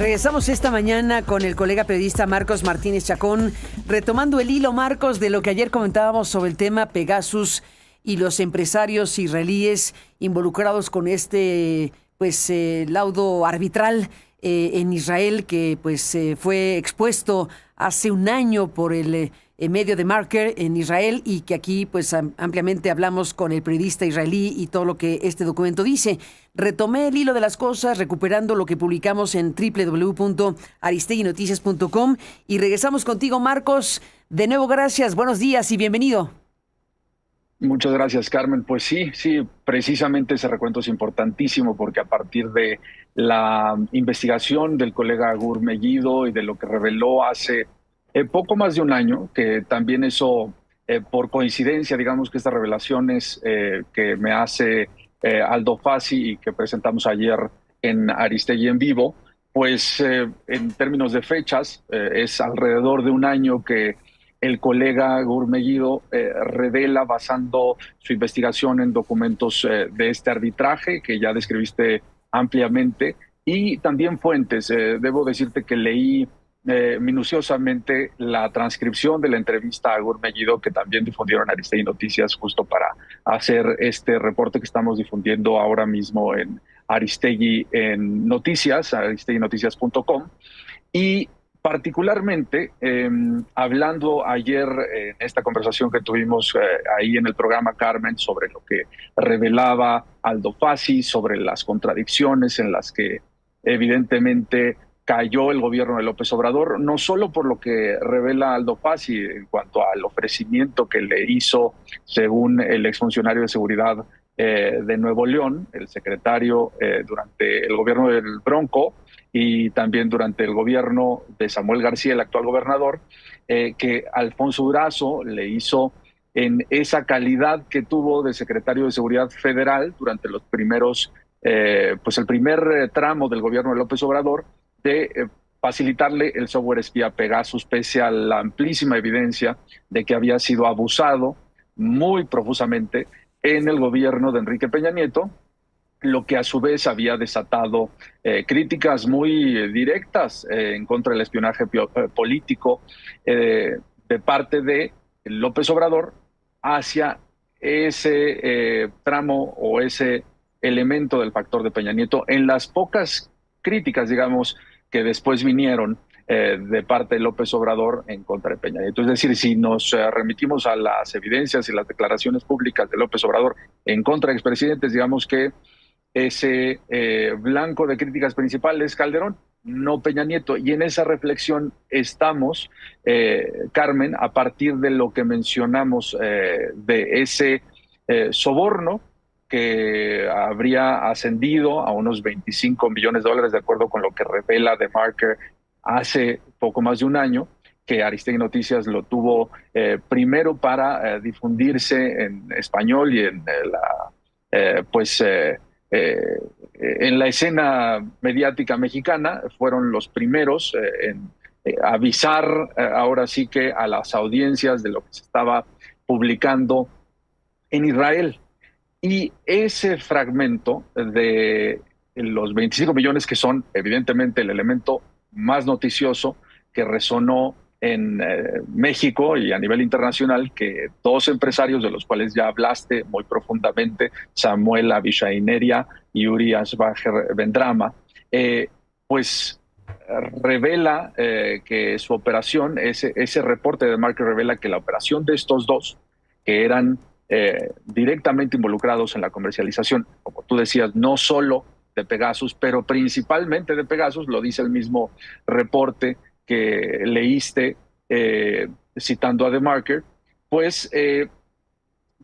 Regresamos esta mañana con el colega periodista Marcos Martínez Chacón, retomando el hilo, Marcos, de lo que ayer comentábamos sobre el tema Pegasus y los empresarios israelíes involucrados con este laudo arbitral en Israel que fue expuesto hace un año por el medio de Marker en Israel y que aquí ampliamente hablamos con el periodista israelí y todo lo que este documento dice. Retomé el hilo de las cosas recuperando lo que publicamos en www.aristeguinoticias.com y regresamos contigo, Marcos. De nuevo, gracias, buenos días y bienvenido. Muchas gracias, Carmen. Pues sí, precisamente ese recuento es importantísimo porque a partir de la investigación del colega Gur Megiddo y de lo que reveló hace poco más de un año, que también eso, por coincidencia, digamos que estas revelaciones que me hace Aldo Fassi y que presentamos ayer en Aristegui en vivo, pues en términos de fechas, es alrededor de un año que el colega Gur Megiddo revela, basando su investigación en documentos de este arbitraje que ya describiste ampliamente, y también fuentes. Debo decirte que leí minuciosamente la transcripción de la entrevista a Gur Megiddo que también difundieron Aristegui Noticias justo para hacer este reporte que estamos difundiendo ahora mismo en Aristegui en Noticias, aristeguinoticias.com. Y particularmente, hablando ayer en esta conversación que tuvimos ahí en el programa, Carmen, sobre lo que revelaba Aldo Fassi, sobre las contradicciones en las que evidentemente cayó el gobierno de López Obrador, no solo por lo que revela Aldo Fassi en cuanto al ofrecimiento que le hizo, según el exfuncionario de seguridad de Nuevo León, el secretario durante el gobierno del Bronco, y también durante el gobierno de Samuel García, el actual gobernador, que Alfonso Durazo le hizo en esa calidad que tuvo de secretario de Seguridad Federal durante los primeros, el primer tramo del gobierno de López Obrador, de facilitarle el software espía Pegasus, pese a la amplísima evidencia de que había sido abusado muy profusamente en el gobierno de Enrique Peña Nieto, lo que a su vez había desatado críticas muy directas en contra del espionaje político de parte de López Obrador hacia ese tramo o ese elemento del factor de Peña Nieto, en las pocas críticas, digamos, que después vinieron de parte de López Obrador en contra de Peña Nieto. Es decir, si nos remitimos a las evidencias y las declaraciones públicas de López Obrador en contra de expresidentes, digamos que ese blanco de críticas principal es Calderón, no Peña Nieto. Y en esa reflexión estamos, Carmen, a partir de lo que mencionamos de ese soborno que habría ascendido a unos $25 millones, de acuerdo con lo que revela The Marker hace poco más de un año, que Aristegui Noticias lo tuvo primero para difundirse en español y en en la escena mediática mexicana. Fueron los primeros en avisar ahora sí que a las audiencias de lo que se estaba publicando en Israel. Y ese fragmento de los 25 millones, que son evidentemente el elemento más noticioso que resonó en México y a nivel internacional, que dos empresarios de los cuales ya hablaste muy profundamente, Samuel Abishai Neria y Uri Ashbacher Vendrama, revela que su operación, ese reporte de Marker revela que la operación de estos dos, que eran directamente involucrados en la comercialización, como tú decías, no solo de Pegasus, pero principalmente de Pegasus, lo dice el mismo reporte que leíste citando a The Marker,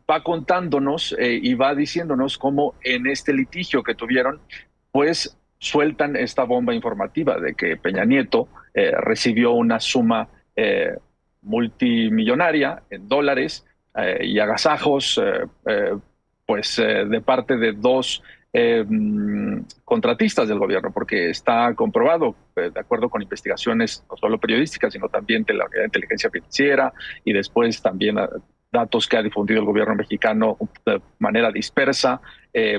va contándonos y va diciéndonos cómo en este litigio que tuvieron, sueltan esta bomba informativa de que Peña Nieto recibió una suma multimillonaria en dólares y agasajos de parte de dos contratistas del gobierno, porque está comprobado, de acuerdo con investigaciones no solo periodísticas, sino también de la Unidad de Inteligencia Financiera y después también datos que ha difundido el gobierno mexicano de manera dispersa,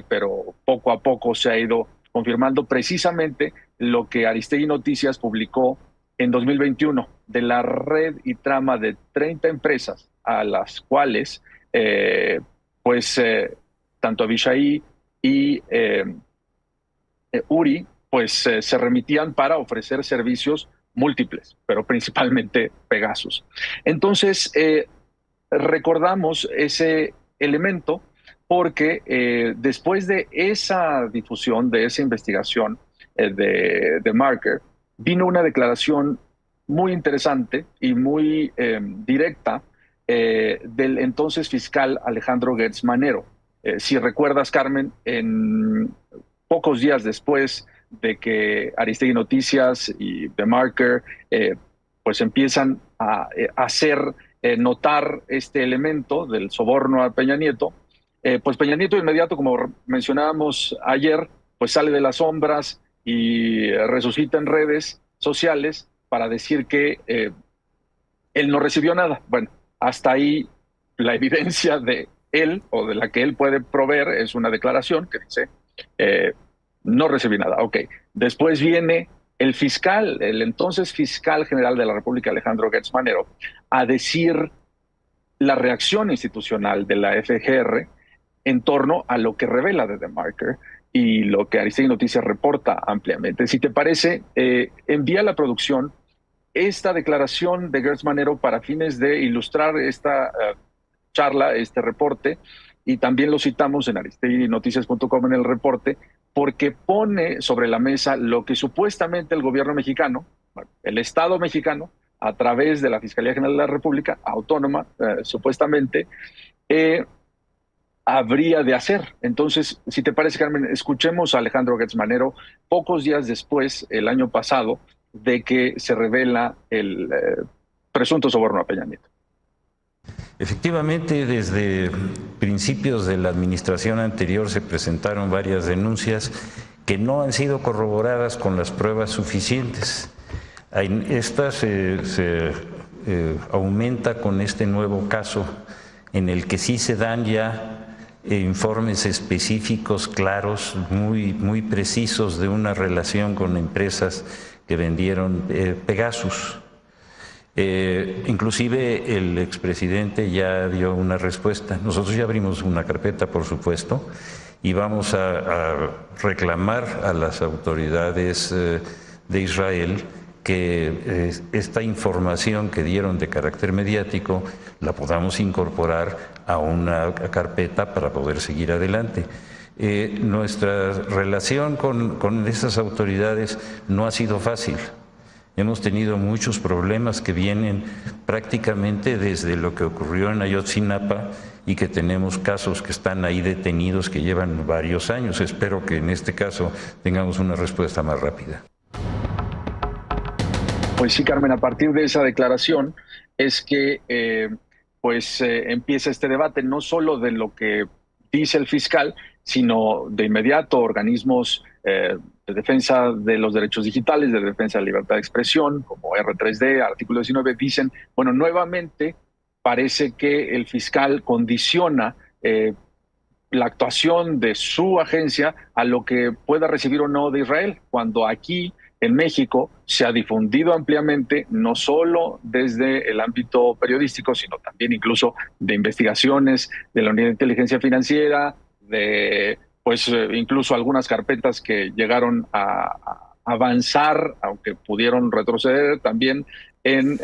pero poco a poco se ha ido confirmando precisamente lo que Aristegui Noticias publicó en 2021 de la red y trama de 30 empresas a las cuales tanto Abishai y Uri se remitían para ofrecer servicios múltiples, pero principalmente Pegasus. Entonces, recordamos ese elemento porque después de esa difusión, de esa investigación de Marker, vino una declaración muy interesante y muy directa del entonces fiscal Alejandro Gertz Manero. Si recuerdas, Carmen, en pocos días después de que Aristegui Noticias y The Marker pues empiezan a hacer notar este elemento del soborno a Peña Nieto, pues Peña Nieto de inmediato, como mencionábamos ayer, pues sale de las sombras y resucita en redes sociales para decir que él no recibió nada. Bueno, hasta ahí la evidencia de él o de la que él puede proveer es una declaración que dice no recibí nada. Ok, después viene el fiscal, el entonces fiscal general de la República, Alejandro Gertz Manero, a decir la reacción institucional de la FGR en torno a lo que revela de The Marker y lo que Aristegui Noticias reporta ampliamente. Si te parece, envía a la producción esta declaración de Gertz Manero para fines de ilustrar esta charla, este reporte, y también lo citamos en aristeguinoticias.com en el reporte, porque pone sobre la mesa lo que supuestamente el gobierno mexicano, el Estado mexicano, a través de la Fiscalía General de la República, autónoma, supuestamente, habría de hacer. Entonces, si te parece, Carmen, escuchemos a Alejandro Gertz Manero pocos días después, el año pasado, de que se revela el presunto soborno a Peña Nieto. Efectivamente, desde principios de la administración anterior se presentaron varias denuncias que no han sido corroboradas con las pruebas suficientes. Esta se aumenta con este nuevo caso en el que sí se dan ya informes específicos, claros, muy precisos de una relación con empresas que vendieron Pegasus. Inclusive el expresidente ya dio una respuesta. Nosotros ya abrimos una carpeta, por supuesto, y vamos a reclamar a las autoridades de Israel que esta información que dieron de carácter mediático la podamos incorporar a una carpeta para poder seguir adelante. Nuestra relación con esas autoridades no ha sido fácil. Hemos tenido muchos problemas que vienen prácticamente desde lo que ocurrió en Ayotzinapa y que tenemos casos que están ahí detenidos que llevan varios años. Espero que en este caso tengamos una respuesta más rápida. Pues sí, Carmen, a partir de esa declaración es que empieza este debate, no solo de lo que dice el fiscal, sino de inmediato organismos de defensa de los derechos digitales, de defensa de la libertad de expresión, como R3D, artículo 19, dicen, bueno, nuevamente parece que el fiscal condiciona la actuación de su agencia a lo que pueda recibir o no de Israel, cuando aquí en México se ha difundido ampliamente, no solo desde el ámbito periodístico, sino también incluso de investigaciones de la Unidad de Inteligencia Financiera, de incluso algunas carpetas que llegaron a avanzar, aunque pudieron retroceder también en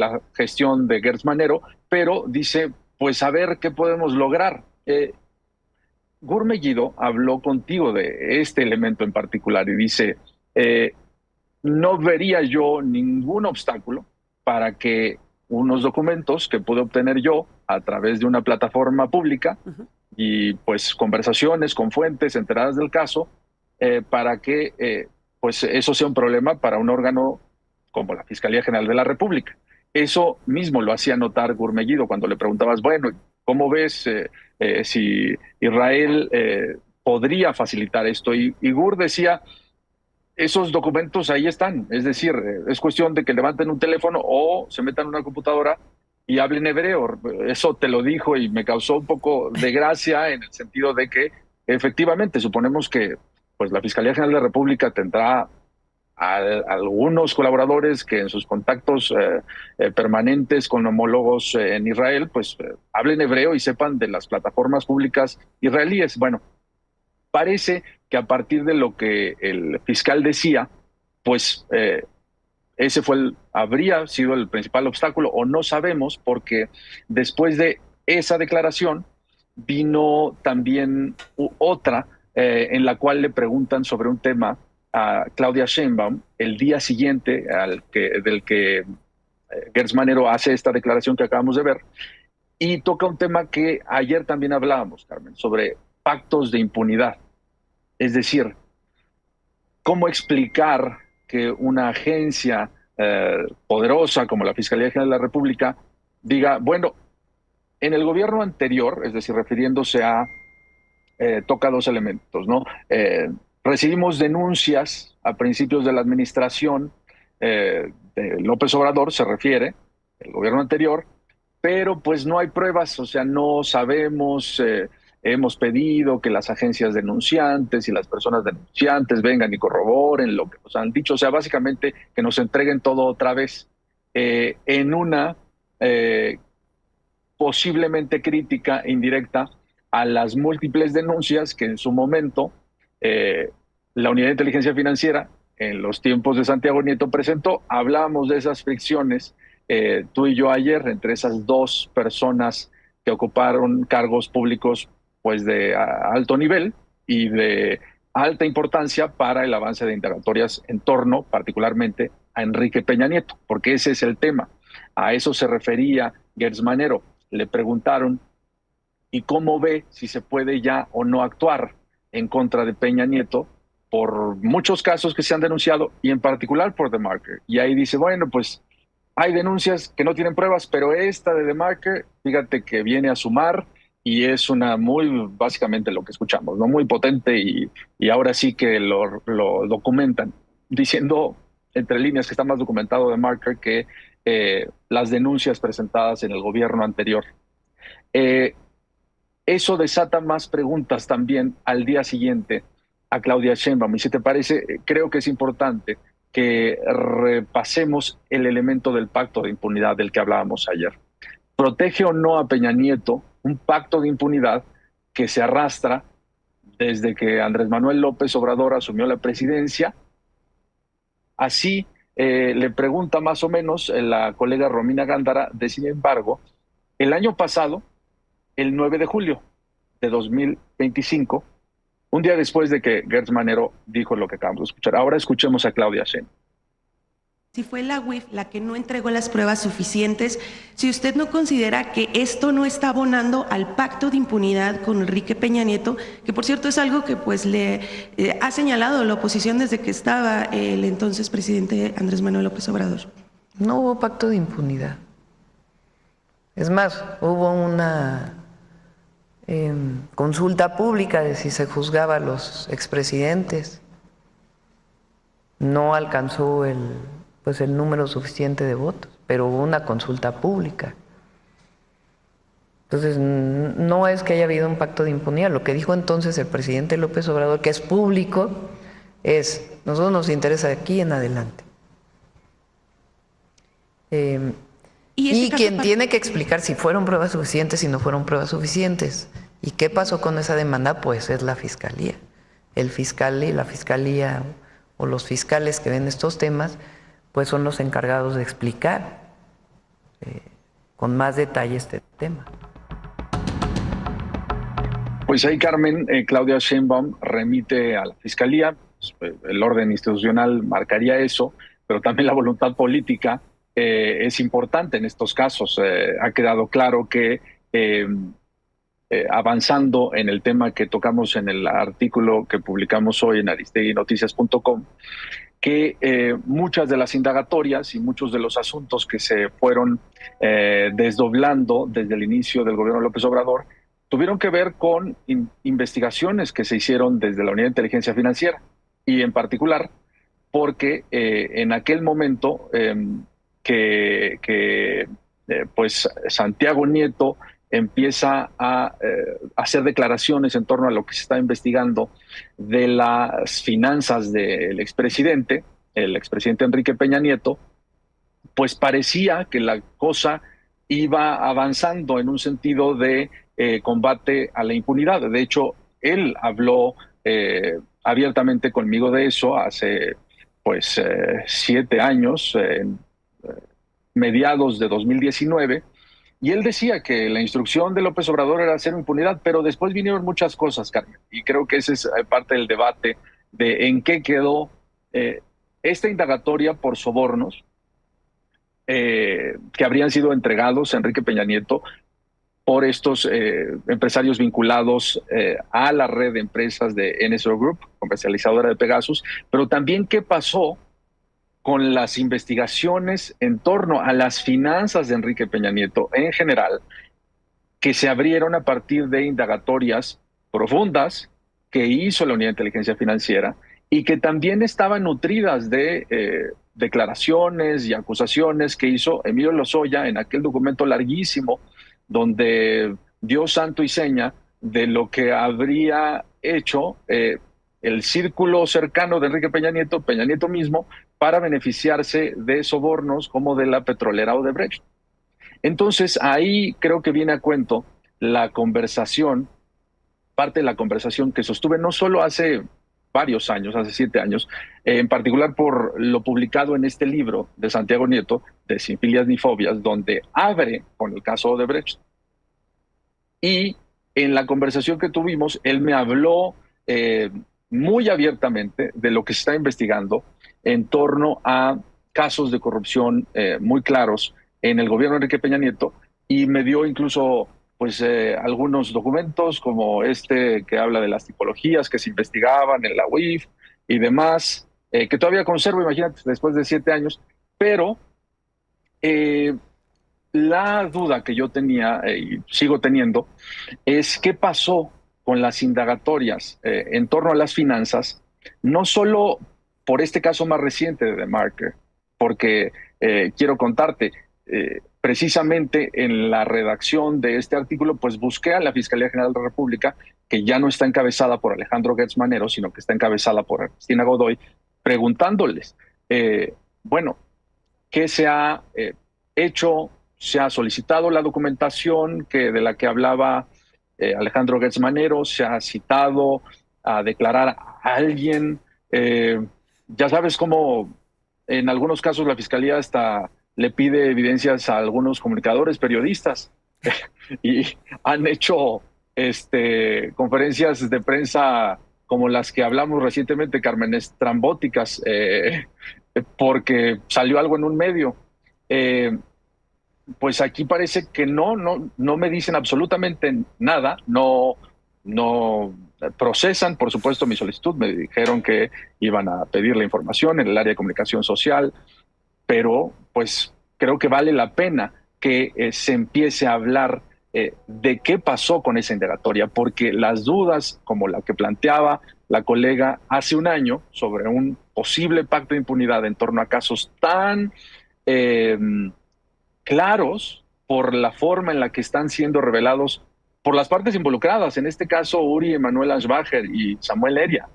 la gestión de Gertz Manero, pero dice, pues a ver qué podemos lograr. Gur Mellido habló contigo de este elemento en particular y dice, no vería yo ningún obstáculo para que unos documentos que pude obtener yo a través de una plataforma pública y pues conversaciones con fuentes enteradas del caso, para que eso sea un problema para un órgano como la Fiscalía General de la República. Eso mismo lo hacía notar Gur Mellido cuando le preguntabas, bueno, ¿cómo ves si Israel podría facilitar esto? Y Gur decía, esos documentos ahí están, es decir, es cuestión de que levanten un teléfono o se metan en una computadora y hablen hebreo. Eso te lo dijo y me causó un poco de gracia en el sentido de que efectivamente suponemos que pues la Fiscalía General de la República tendrá algunos colaboradores que en sus contactos permanentes con homólogos en Israel, pues hablen hebreo y sepan de las plataformas públicas israelíes. Bueno, parece que a partir de lo que el fiscal decía, pues ese habría sido el principal obstáculo, o no sabemos, porque después de esa declaración vino también otra en la cual le preguntan sobre un tema a Claudia Sheinbaum el día siguiente del que Gertz Manero hace esta declaración que acabamos de ver, y toca un tema que ayer también hablábamos, Carmen, sobre pactos de impunidad. Es decir, cómo explicar que una agencia poderosa como la Fiscalía General de la República diga, bueno, en el gobierno anterior, es decir, refiriéndose a, toca dos elementos, ¿no? Recibimos denuncias a principios de la administración de López Obrador, se refiere, el gobierno anterior, pero pues no hay pruebas, o sea, no sabemos, hemos pedido que las agencias denunciantes y las personas denunciantes vengan y corroboren lo que nos han dicho, o sea, básicamente que nos entreguen todo otra vez en una posiblemente crítica indirecta a las múltiples denuncias que en su momento la Unidad de Inteligencia Financiera en los tiempos de Santiago Nieto presentó. Hablamos de esas fricciones tú y yo ayer entre esas dos personas que ocuparon cargos públicos pues de alto nivel y de alta importancia para el avance de indagatorias en torno particularmente a Enrique Peña Nieto, porque ese es el tema. A eso se refería Gertz Manero. Le preguntaron ¿y cómo ve si se puede ya o no actuar en contra de Peña Nieto por muchos casos que se han denunciado y en particular por TheMarker? Y ahí dice, bueno, pues hay denuncias que no tienen pruebas, pero esta de TheMarker, fíjate que viene a sumar y es una básicamente lo que escuchamos, ¿no? Muy potente y ahora sí que lo documentan, diciendo entre líneas que está más documentado TheMarker que las denuncias presentadas en el gobierno anterior. Eso desata más preguntas también al día siguiente a Claudia Sheinbaum. Y si te parece, creo que es importante que repasemos el elemento del pacto de impunidad del que hablábamos ayer. ¿Protege o no a Peña Nieto un pacto de impunidad que se arrastra desde que Andrés Manuel López Obrador asumió la presidencia? Así le pregunta más o menos la colega Romina Gándara. Sin embargo, el año pasado, el 9 de julio de 2025, un día después de que Gertz Manero dijo lo que acabamos de escuchar. Ahora escuchemos a Claudia Sheinbaum. Si fue la UIF la que no entregó las pruebas suficientes, si usted no considera que esto no está abonando al pacto de impunidad con Enrique Peña Nieto, que por cierto es algo que pues le ha señalado la oposición desde que estaba el entonces presidente Andrés Manuel López Obrador. No hubo pacto de impunidad. Es más, hubo una consulta pública de si se juzgaba a los expresidentes. No alcanzó el número suficiente de votos, pero hubo una consulta pública. Entonces, no es que haya habido un pacto de impunidad. Lo que dijo entonces el presidente López Obrador, que es público, es: nosotros nos interesa de aquí en adelante. Y quien tiene que explicar si fueron pruebas suficientes, si no fueron pruebas suficientes, y qué pasó con esa demanda, pues es la Fiscalía. El fiscal y la Fiscalía, o los fiscales que ven estos temas, pues son los encargados de explicar con más detalle este tema. Pues ahí, Carmen, Claudia Sheinbaum remite a la Fiscalía. El orden institucional marcaría eso, pero también la voluntad política es importante en estos casos. Ha quedado claro que avanzando en el tema que tocamos en el artículo que publicamos hoy en aristeguinoticias.com, que muchas de las indagatorias y muchos de los asuntos que se fueron desdoblando desde el inicio del gobierno de López Obrador tuvieron que ver con investigaciones que se hicieron desde la Unidad de Inteligencia Financiera, y en particular porque en aquel momento pues Santiago Nieto empieza a hacer declaraciones en torno a lo que se está investigando de las finanzas del expresidente el expresidente Enrique Peña Nieto, pues parecía que la cosa iba avanzando en un sentido de combate a la impunidad. De hecho, él habló abiertamente conmigo de eso hace 7 años, mediados de 2019, y él decía que la instrucción de López Obrador era hacer impunidad, pero después vinieron muchas cosas, Carmen, y creo que ese es parte del debate de en qué quedó esta indagatoria por sobornos que habrían sido entregados a Enrique Peña Nieto por estos empresarios vinculados a la red de empresas de NSO Group, comercializadora de Pegasus, pero también qué pasó con las investigaciones en torno a las finanzas de Enrique Peña Nieto en general, que se abrieron a partir de indagatorias profundas que hizo la Unidad de Inteligencia Financiera y que también estaban nutridas de declaraciones y acusaciones que hizo Emilio Lozoya en aquel documento larguísimo donde dio santo y seña de lo que habría hecho el círculo cercano de Enrique Peña Nieto mismo, para beneficiarse de sobornos como de la petrolera Odebrecht. Entonces ahí creo que viene a cuento la conversación, parte de la conversación que sostuve no solo hace varios años, hace 7 años, en particular por lo publicado en este libro de Santiago Nieto, de Sin Filias ni Fobias, donde abre con el caso Odebrecht. Y en la conversación que tuvimos, él me habló muy abiertamente de lo que se está investigando en torno a casos de corrupción muy claros en el gobierno de Enrique Peña Nieto, y me dio incluso algunos documentos como este que habla de las tipologías que se investigaban en la UIF y demás, que todavía conservo, imagínate, después de 7 años, pero la duda que yo tenía y sigo teniendo es qué pasó con las indagatorias en torno a las finanzas, no solo por este caso más reciente de TheMarker, porque quiero contarte, precisamente en la redacción de este artículo, pues busqué a la Fiscalía General de la República, que ya no está encabezada por Alejandro Gertz Manero, sino que está encabezada por Cristina Godoy, preguntándoles, ¿qué se ha hecho? Se ha solicitado la documentación de la que hablaba Alejandro Gertz Manero, se ha citado a declarar a alguien. Ya sabes cómo en algunos casos la Fiscalía hasta le pide evidencias a algunos comunicadores, periodistas, y han hecho conferencias de prensa como las que hablamos recientemente, Carmen, estrambóticas, porque salió algo en un medio. Pues aquí parece que no me dicen absolutamente nada, no procesan, por supuesto, mi solicitud. Me dijeron que iban a pedir la información en el área de comunicación social, pero pues creo que vale la pena que se empiece a hablar de qué pasó con esa indagatoria, porque las dudas, como la que planteaba la colega hace un año sobre un posible pacto de impunidad en torno a casos tan claros por la forma en la que están siendo revelados por las partes involucradas, en este caso Uri Emanuel Ansbacher y Samuel Leria,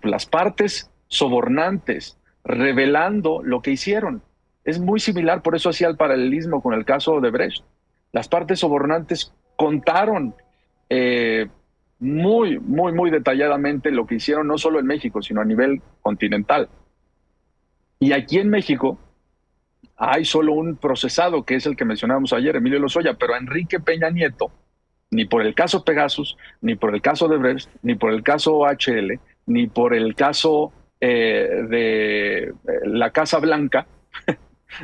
las partes sobornantes revelando lo que hicieron. Es muy similar, por eso hacía el paralelismo con el caso de Brecht. Las partes sobornantes contaron muy detalladamente lo que hicieron, no solo en México, sino a nivel continental. Y aquí en México hay solo un procesado, que es el que mencionábamos ayer, Emilio Lozoya, pero a Enrique Peña Nieto, ni por el caso Pegasus, ni por el caso de Brecht, ni por el caso OHL, ni por el caso de la Casa Blanca,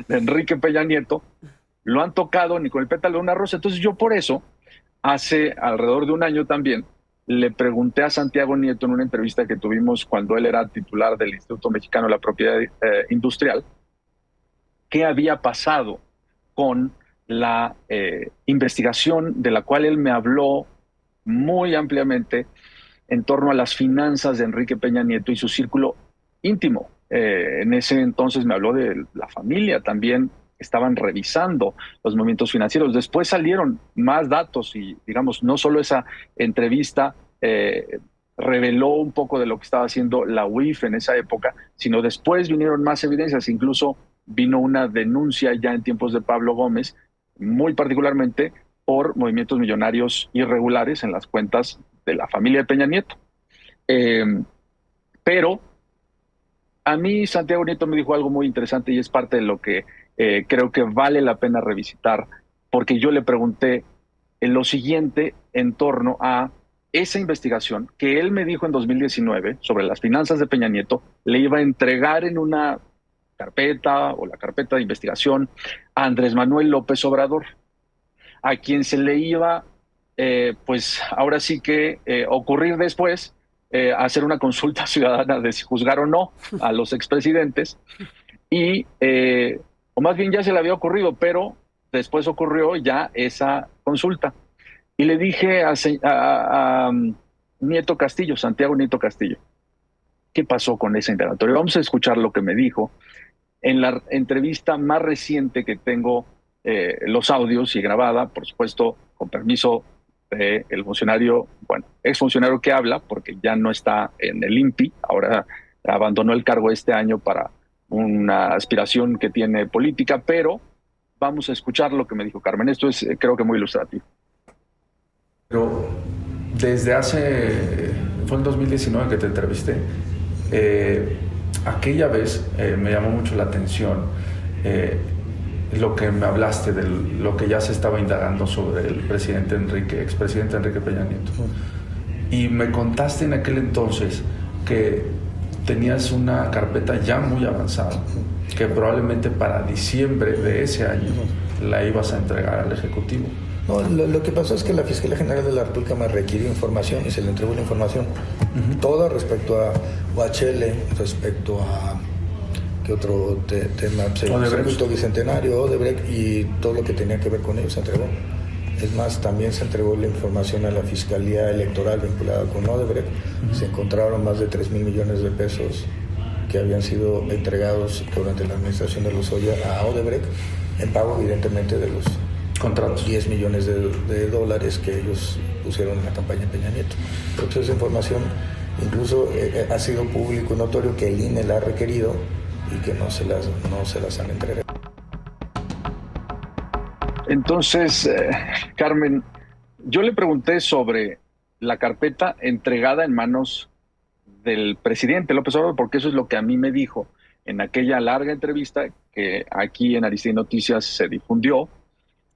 de Enrique Peña Nieto, lo han tocado ni con el pétalo de una rosa. Entonces yo por eso, hace alrededor de un año también, le pregunté a Santiago Nieto en una entrevista que tuvimos cuando él era titular del Instituto Mexicano de la Propiedad Industrial, qué había pasado con la investigación de la cual él me habló muy ampliamente en torno a las finanzas de Enrique Peña Nieto y su círculo íntimo. En ese entonces me habló de la familia también, estaban revisando los movimientos financieros. Después salieron más datos y, digamos, no solo esa entrevista reveló un poco de lo que estaba haciendo la UIF en esa época, sino después vinieron más evidencias. Incluso vino una denuncia ya en tiempos de Pablo Gómez, muy particularmente por movimientos millonarios irregulares en las cuentas de la familia de Peña Nieto. Pero a mí Santiago Nieto me dijo algo muy interesante y es parte de lo que creo que vale la pena revisitar, porque yo le pregunté lo siguiente en torno a esa investigación que él me dijo en 2019 sobre las finanzas de Peña Nieto, le iba a entregar en una carpeta o la carpeta de investigación a Andrés Manuel López Obrador, a quien se le iba, pues ahora sí que ocurrir después hacer una consulta ciudadana de si juzgar o no a los expresidentes, y o más bien ya se le había ocurrido, pero después ocurrió ya esa consulta. Y le dije a Nieto Castillo, Santiago Nieto Castillo, ¿qué pasó con esa interrogatorio? Vamos a escuchar lo que me dijo en la entrevista más reciente que tengo, los audios y grabada, por supuesto, con permiso del funcionario, bueno, exfuncionario que habla, porque ya no está en el INPI, ahora abandonó el cargo este año para una aspiración que tiene política, pero vamos a escuchar lo que me dijo Carmen. Esto es, creo que muy ilustrativo. Pero desde fue en 2019 que te entrevisté, aquella vez me llamó mucho la atención lo que me hablaste de lo que ya se estaba indagando sobre el expresidente Enrique Peña Nieto. Y me contaste en aquel entonces que tenías una carpeta ya muy avanzada, que probablemente para diciembre de ese año la ibas a entregar al Ejecutivo. No, lo que pasó es que la Fiscalía General de la República me requirió información y se le entregó la información. Toda respecto a UHL, respecto a ¿qué otro tema? Circuito Bicentenario, Odebrecht, y todo lo que tenía que ver con ellos se entregó. Es más, también se entregó la información a la Fiscalía Electoral vinculada con Odebrecht. Se encontraron más de 3,000 millones de pesos que habían sido entregados durante la administración de Lozoya a Odebrecht, en pago evidentemente de los contratos, 10 millones de dólares que ellos pusieron en la campaña de Peña Nieto. Pero esa información incluso ha sido público y notorio que el INE la ha requerido y que no se las han entregado. Entonces, Carmen, yo le pregunté sobre la carpeta entregada en manos del presidente López Obrador, porque eso es lo que a mí me dijo en aquella larga entrevista que aquí en Aristegui Noticias se difundió,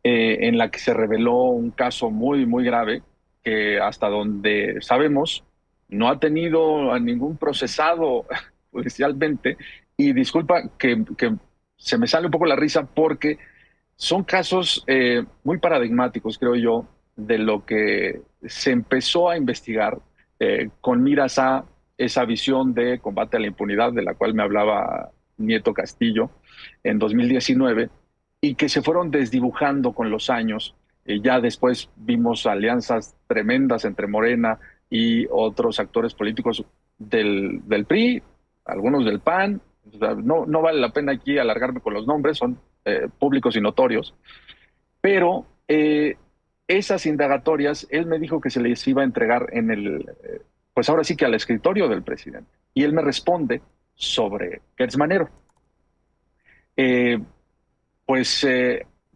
en la que se reveló un caso muy, muy grave que hasta donde sabemos no ha tenido a ningún procesado judicialmente. Y disculpa que se me sale un poco la risa porque son casos muy paradigmáticos, creo yo, de lo que se empezó a investigar con miras a esa visión de combate a la impunidad de la cual me hablaba Nieto Castillo en 2019 y que se fueron desdibujando con los años. Ya después vimos alianzas tremendas entre Morena y otros actores políticos del PRI, algunos del PAN. O sea, no vale la pena aquí alargarme con los nombres, son públicos y notorios, pero esas indagatorias, él me dijo que se les iba a entregar en pues ahora sí que al escritorio del presidente, y él me responde sobre Gertz Manero. Pues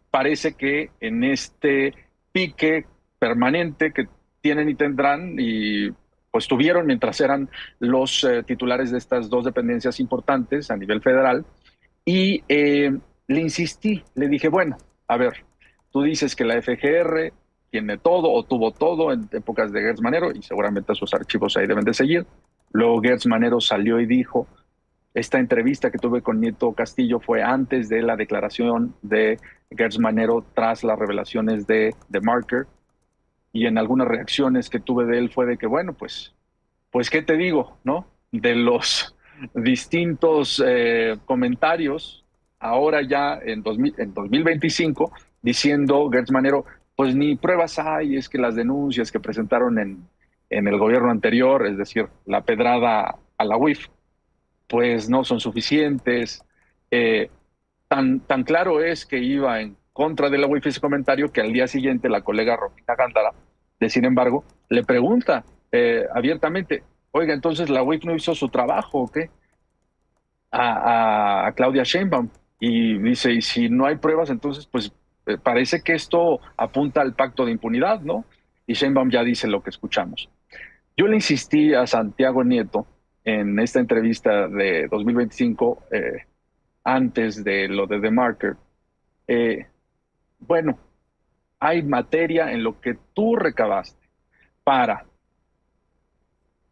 parece que en este pique permanente que tienen y tendrán, y pues tuvieron mientras eran los titulares de estas dos dependencias importantes a nivel federal, y le insistí, le dije, bueno, a ver, tú dices que la FGR tiene todo o tuvo todo en épocas de Gertz Manero y seguramente esos archivos ahí deben de seguir. Luego Gertz Manero salió y dijo, esta entrevista que tuve con Nieto Castillo fue antes de la declaración de Gertz Manero tras las revelaciones de The Marker, y en algunas reacciones que tuve de él fue de que, bueno, pues ¿qué te digo, no? De los distintos comentarios, ahora ya en 2025, diciendo Gertz Manero, pues ni pruebas hay, es que las denuncias que presentaron en el gobierno anterior, es decir, la pedrada a la UIF, pues no son suficientes. Tan claro es que iba en contra de la UIF ese comentario que al día siguiente la colega Romina Gándara, de Sin embargo, le pregunta abiertamente, oiga, entonces la UIF no hizo su trabajo, ¿o qué? A Claudia Sheinbaum, y dice, y si no hay pruebas, entonces pues parece que esto apunta al pacto de impunidad, ¿no? Y Sheinbaum ya dice lo que escuchamos. Yo le insistí a Santiago Nieto en esta entrevista de 2025, antes de lo de The Marker, bueno, hay materia en lo que tú recabaste para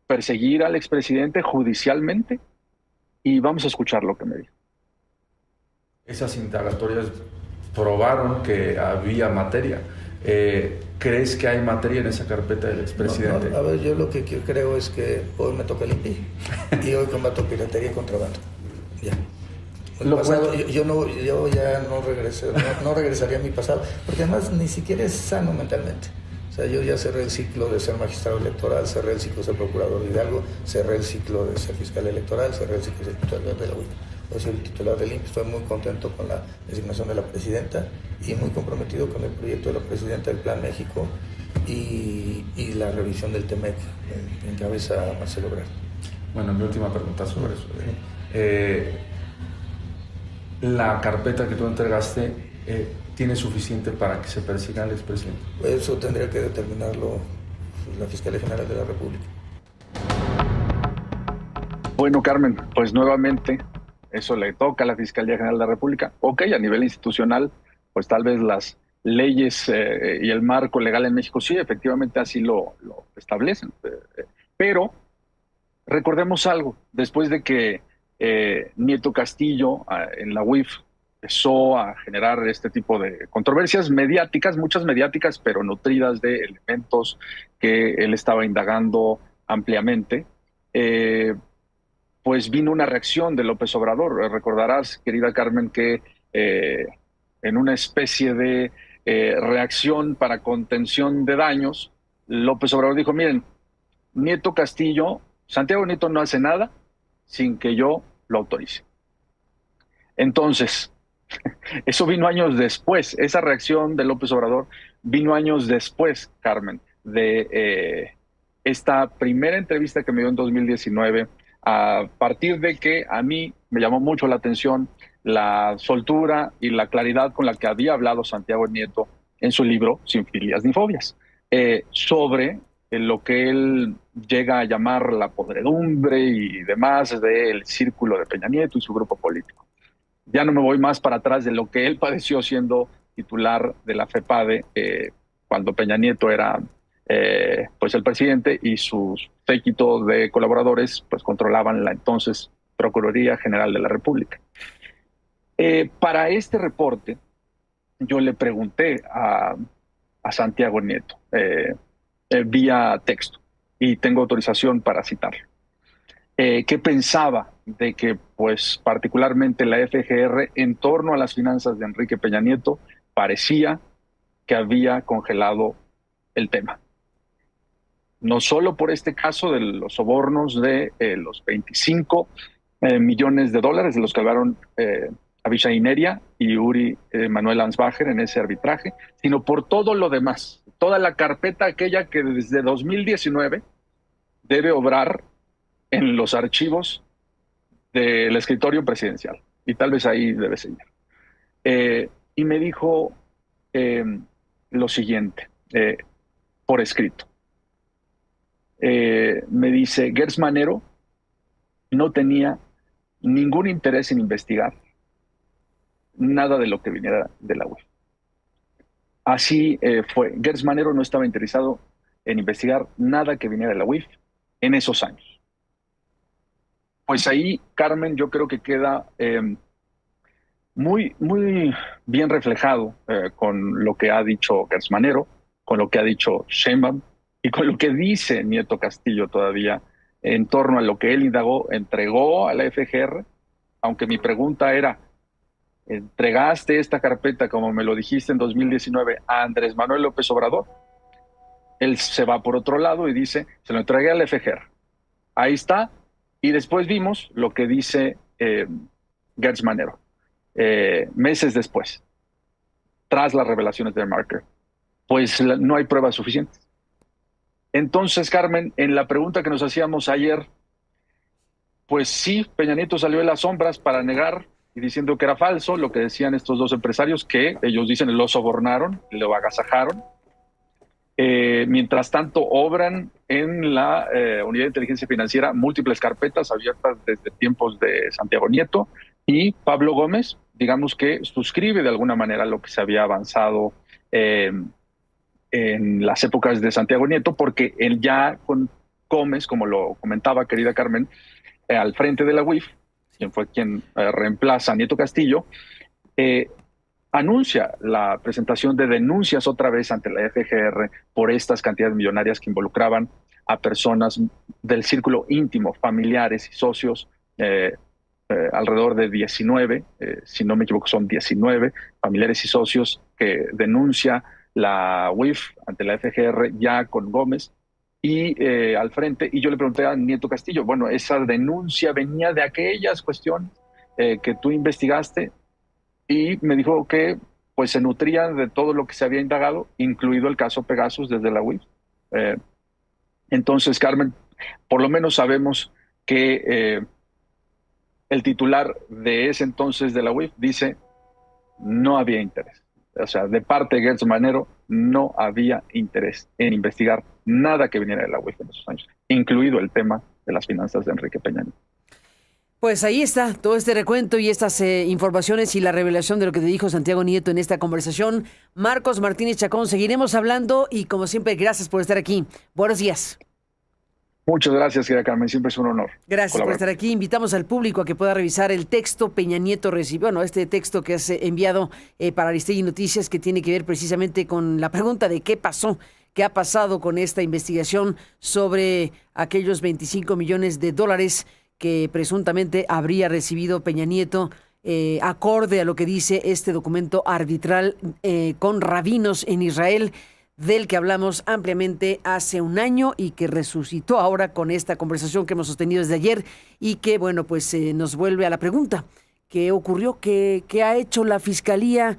perseguir al expresidente judicialmente, y vamos a escuchar lo que me dijo. Esas indagatorias probaron que había materia. ¿Crees que hay materia en esa carpeta del expresidente? No, a ver, yo lo que creo es que hoy me toca el INPI y hoy combato piratería y contrabando. Ya. El pasado, yo ya no regresaría a mi pasado, porque además ni siquiera es sano mentalmente. O sea, yo ya cerré el ciclo de ser magistrado electoral, cerré el ciclo de ser procurador de Hidalgo, cerré el ciclo de ser fiscal electoral, cerré el ciclo de ser titular de la UIF. Yo soy el titular del INPI, estoy muy contento con la designación de la presidenta y muy comprometido con el proyecto de la presidenta del Plan México y la revisión del TEMEC en cabeza Marcelo Ebrard. Bueno, mi última pregunta sobre eso. La carpeta que tú entregaste tiene suficiente para que se persiga al expresidente. Eso tendría que determinarlo la Fiscalía General de la República. Bueno, Carmen, pues nuevamente eso le toca a la Fiscalía General de la República. Ok, a nivel institucional, pues tal vez las leyes y el marco legal en México sí, efectivamente así lo establecen. Pero recordemos algo, después de que Nieto Castillo en la UIF empezó a generar este tipo de controversias mediáticas, muchas mediáticas, pero nutridas de elementos que él estaba indagando ampliamente, pues vino una reacción de López Obrador. Recordarás, querida Carmen, que en una especie de reacción para contención de daños, López Obrador dijo, miren, Nieto Castillo, Santiago Nieto no hace nada sin que yo lo autorice. Entonces, eso vino años después, esa reacción de López Obrador vino años después, Carmen, de esta primera entrevista que me dio en 2019, a partir de que a mí me llamó mucho la atención la soltura y la claridad con la que había hablado Santiago Nieto en su libro Sin filias ni fobias, sobre lo que él llega a llamar la podredumbre y demás del círculo de Peña Nieto y su grupo político. Ya no me voy más para atrás de lo que él padeció siendo titular de la FEPADE cuando Peña Nieto era pues el presidente y sus séquito de colaboradores pues controlaban la entonces Procuraduría General de la República. Para este reporte yo le pregunté a Santiago Nieto vía texto y tengo autorización para citarlo. ¿Qué pensaba de que, pues, particularmente la FGR, en torno a las finanzas de Enrique Peña Nieto, parecía que había congelado el tema? No solo por este caso de los sobornos de los 25 millones de dólares de los que hablaron Abishai Ineria y Uri Manuel Ansbacher en ese arbitraje, sino por todo lo demás, toda la carpeta aquella que desde 2019 debe obrar en los archivos del escritorio presidencial, y tal vez ahí debe seguir. Y me dijo lo siguiente, por escrito. Me dice, Gers Manero no tenía ningún interés en investigar nada de lo que viniera de la UIF. Así fue. Gers Manero no estaba interesado en investigar nada que viniera de la UIF en esos años. Pues ahí, Carmen, yo creo que queda muy bien reflejado con lo que ha dicho Gers Manero, con lo que ha dicho Sheinbaum y con lo que dice Nieto Castillo todavía en torno a lo que él indagó, entregó a la FGR, aunque mi pregunta era, ¿entregaste esta carpeta, como me lo dijiste en 2019, a Andrés Manuel López Obrador? Él se va por otro lado y dice, se lo entregué a la FGR. Ahí está. Y después vimos lo que dice Gers Manero, meses después, tras las revelaciones de Marker. Pues no hay pruebas suficientes. Entonces, Carmen, en la pregunta que nos hacíamos ayer, pues sí, Peña Nieto salió de las sombras para negar y diciendo que era falso lo que decían estos dos empresarios, que ellos dicen lo sobornaron, lo agasajaron. Mientras tanto, obran en la Unidad de Inteligencia Financiera múltiples carpetas abiertas desde tiempos de Santiago Nieto, y Pablo Gómez, digamos que suscribe de alguna manera lo que se había avanzado en las épocas de Santiago Nieto, porque él ya con Gómez, como lo comentaba querida Carmen, al frente de la UIF, quien fue quien reemplaza a Nieto Castillo, anuncia la presentación de denuncias otra vez ante la FGR por estas cantidades millonarias que involucraban a personas del círculo íntimo, familiares y socios, alrededor de 19, si no me equivoco son 19 familiares y socios que denuncia la UIF ante la FGR ya con Gómez y al frente. Y yo le pregunté a Nieto Castillo, bueno, esa denuncia venía de aquellas cuestiones que tú investigaste, y me dijo que pues se nutría de todo lo que se había indagado, incluido el caso Pegasus desde la UIF. Entonces, Carmen, por lo menos sabemos que el titular de ese entonces de la UIF dice no había interés. O sea, de parte de Gertz Manero no había interés en investigar nada que viniera de la UIF en esos años, incluido el tema de las finanzas de Enrique Peña Nieto. Pues ahí está todo este recuento y estas informaciones y la revelación de lo que te dijo Santiago Nieto en esta conversación. Marcos Martínez Chacón, seguiremos hablando y como siempre, gracias por estar aquí. Buenos días. Muchas gracias, querida Carmen, siempre es un honor. Gracias por estar aquí. Invitamos al público a que pueda revisar el texto Peña Nieto recibió, este texto que has enviado para Aristegui Noticias, que tiene que ver precisamente con la pregunta de qué pasó, qué ha pasado con esta investigación sobre aquellos 25 millones de dólares que presuntamente habría recibido Peña Nieto, acorde a lo que dice este documento arbitral con rabinos en Israel, del que hablamos ampliamente hace un año y que resucitó ahora con esta conversación que hemos sostenido desde ayer, y que, bueno, pues nos vuelve a la pregunta: ¿qué ocurrió? ¿Qué ha hecho la Fiscalía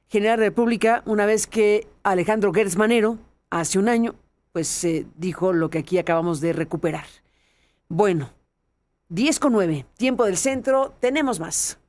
General de la República una vez que Alejandro Gertz Manero, hace un año, pues dijo lo que aquí acabamos de recuperar? Bueno, 10:09, tiempo del centro, tenemos más.